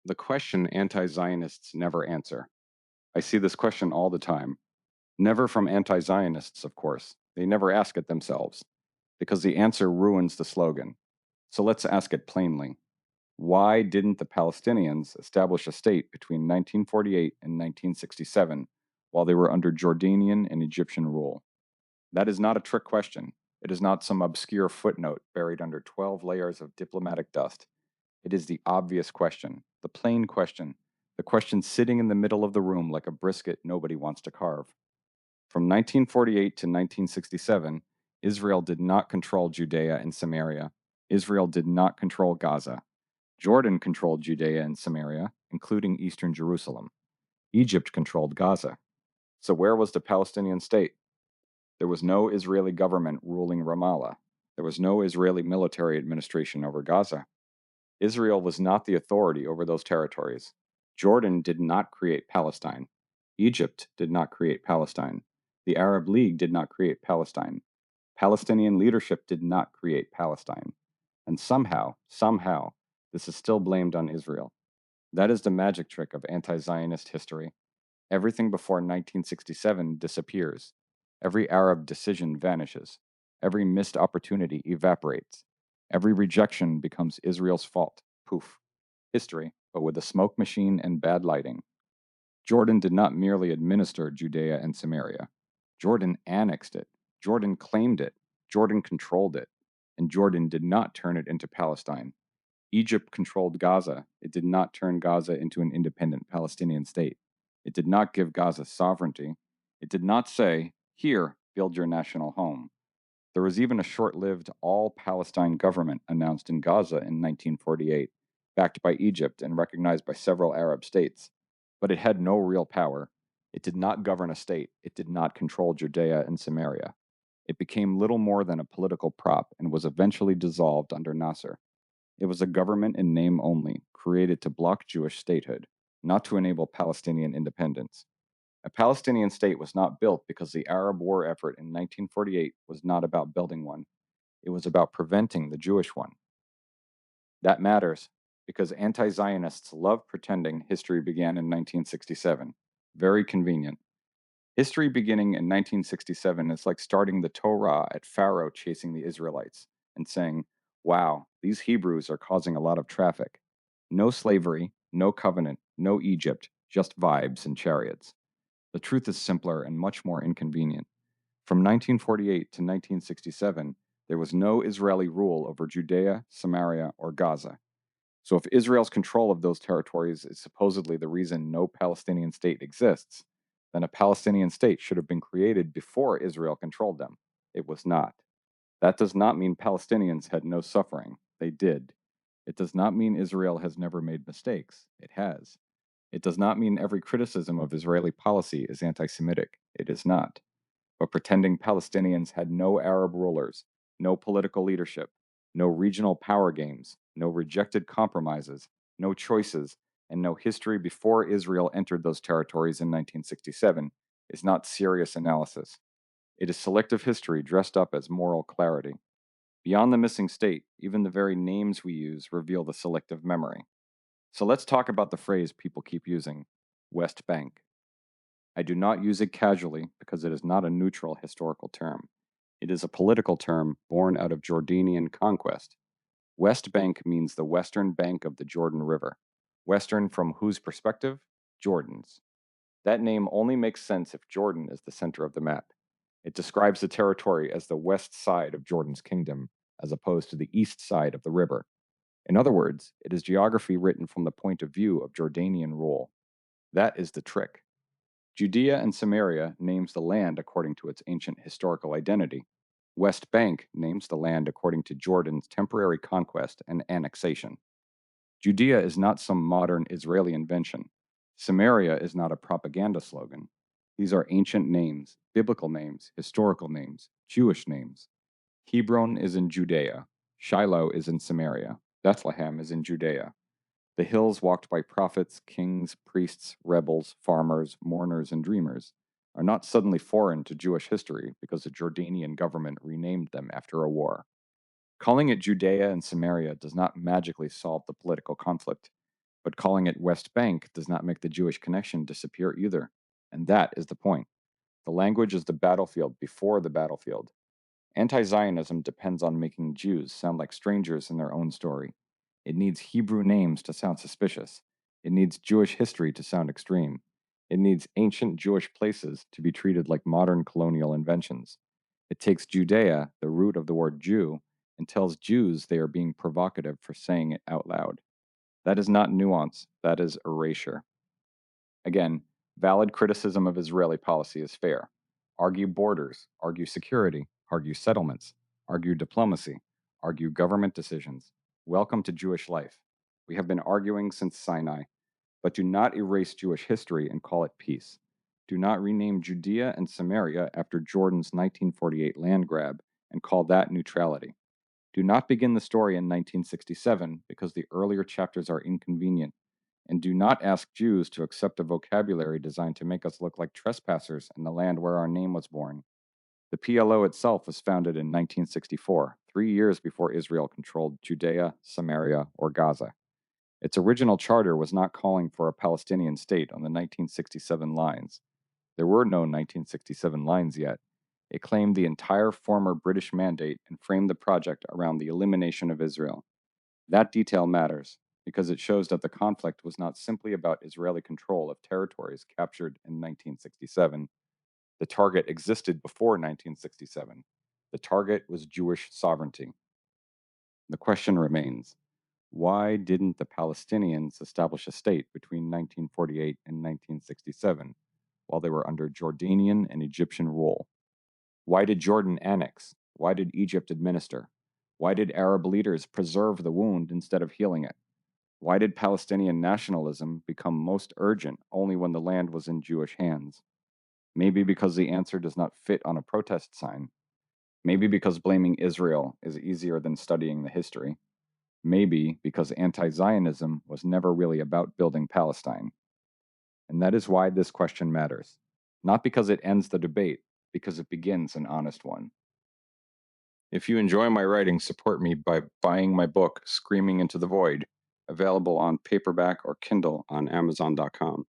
The question anti-Zionists never answer. I see this question all the time. Never from anti-Zionists, of course. They never ask it themselves, because the answer ruins the slogan. So let's ask it plainly. Why didn't the Palestinians establish a state between 1948 and 1967 while they were under Jordanian and Egyptian rule? That is not a trick question. It is not some obscure footnote buried under 12 layers of diplomatic dust. It is the obvious question, the plain question, the question sitting in the middle of the room like a brisket nobody wants to carve. From 1948 to 1967, Israel did not control Judea and Samaria. Israel did not control Gaza. Jordan controlled Judea and Samaria, including eastern Jerusalem. Egypt controlled Gaza. So where was the Palestinian state? There was no Israeli government ruling Ramallah. There was no Israeli military administration over Gaza. Israel was not the authority over those territories. Jordan did not create Palestine. Egypt did not create Palestine. The Arab League did not create Palestine. Palestinian leadership did not create Palestine. And somehow, this is still blamed on Israel. That is the magic trick of anti-Zionist history. Everything before 1967 disappears. Every Arab decision vanishes. Every missed opportunity evaporates. Every rejection becomes Israel's fault. Poof. History, but with a smoke machine and bad lighting. Jordan did not merely administer Judea and Samaria. Jordan annexed it. Jordan claimed it. Jordan controlled it. And Jordan did not turn it into Palestine. Egypt controlled Gaza. It did not turn Gaza into an independent Palestinian state. It did not give Gaza sovereignty. It did not say, "Here, build your national home." There was even a short-lived all-Palestine government announced in Gaza in 1948, backed by Egypt and recognized by several Arab states. But it had no real power. It did not govern a state. It did not control Judea and Samaria. It became little more than a political prop and was eventually dissolved under Nasser. It was a government in name only, created to block Jewish statehood, not to enable Palestinian independence. A Palestinian state was not built because the Arab war effort in 1948 was not about building one. It was about preventing the Jewish one. That matters because anti Zionists love pretending history began in 1967. Very convenient. History beginning in 1967 is like starting the Torah at Pharaoh chasing the Israelites and saying, "Wow, these Hebrews are causing a lot of traffic." No slavery, no covenant, no Egypt, just vibes and chariots. The truth is simpler and much more inconvenient. From 1948 to 1967, there was no Israeli rule over Judea, Samaria, or Gaza. So if Israel's control of those territories is supposedly the reason no Palestinian state exists, then a Palestinian state should have been created before Israel controlled them. It was not. That does not mean Palestinians had no suffering. They did. It does not mean Israel has never made mistakes. It has. It does not mean every criticism of Israeli policy is anti Semitic. It is not. But pretending Palestinians had no Arab rulers, no political leadership, no regional power games, no rejected compromises, no choices, and no history before Israel entered those territories in 1967 is not serious analysis. It is selective history dressed up as moral clarity. Beyond the missing state, even the very names we use reveal the selective memory. So let's talk about the phrase people keep using, West Bank. I do not use it casually because it is not a neutral historical term. It is a political term born out of Jordanian conquest. West Bank means the western bank of the Jordan River. Western from whose perspective? Jordan's. That name only makes sense if Jordan is the center of the map. It describes the territory as the west side of Jordan's kingdom, as opposed to the east side of the river. In other words, it is geography written from the point of view of Jordanian rule. That is the trick. Judea and Samaria names the land according to its ancient historical identity. West Bank names the land according to Jordan's temporary conquest and annexation. Judea is not some modern Israeli invention. Samaria is not a propaganda slogan. These are ancient names, biblical names, historical names, Jewish names. Hebron is in Judea. Shiloh is in Samaria. Bethlehem is in Judea. The hills walked by prophets, kings, priests, rebels, farmers, mourners, and dreamers are not suddenly foreign to Jewish history because the Jordanian government renamed them after a war. Calling it Judea and Samaria does not magically solve the political conflict, But calling it West Bank does not make the Jewish connection disappear either. And that is the point. The language is the battlefield before the battlefield. Anti-Zionism depends on making Jews sound like strangers in their own story. It needs Hebrew names to sound suspicious. It needs Jewish history to sound extreme. It needs ancient Jewish places to be treated like modern colonial inventions. It takes Judea, the root of the word Jew, and tells Jews they are being provocative for saying it out loud. That is not nuance, that is erasure. Again, valid criticism of Israeli policy is fair. Argue borders, argue security, argue settlements, argue diplomacy, argue government decisions. Welcome to Jewish life. We have been arguing since Sinai, but do not erase Jewish history and call it peace. Do not rename Judea and Samaria after Jordan's 1948 land grab and call that neutrality. Do not begin the story in 1967 because the earlier chapters are inconvenient, and do not ask Jews to accept a vocabulary designed to make us look like trespassers in the land where our name was born. The PLO itself was founded in 1964, 3 years before Israel controlled Judea, Samaria, or Gaza. Its original charter was not calling for a Palestinian state on the 1967 lines. There were no 1967 lines yet. It claimed the entire former British mandate and framed the project around the elimination of Israel. That detail matters because it shows that the conflict was not simply about Israeli control of territories captured in 1967. The target existed before 1967. The target was Jewish sovereignty. The question remains, why didn't the Palestinians establish a state between 1948 and 1967 while they were under Jordanian and Egyptian rule? Why did Jordan annex? Why did Egypt administer? Why did Arab leaders preserve the wound instead of healing it? Why did Palestinian nationalism become most urgent only when the land was in Jewish hands? Maybe because the answer does not fit on a protest sign. Maybe because blaming Israel is easier than studying the history. Maybe because anti-Zionism was never really about building Palestine. And that is why this question matters. Not because it ends the debate, because it begins an honest one. If you enjoy my writing, support me by buying my book, Screaming into the Void, available on paperback or Kindle on Amazon.com.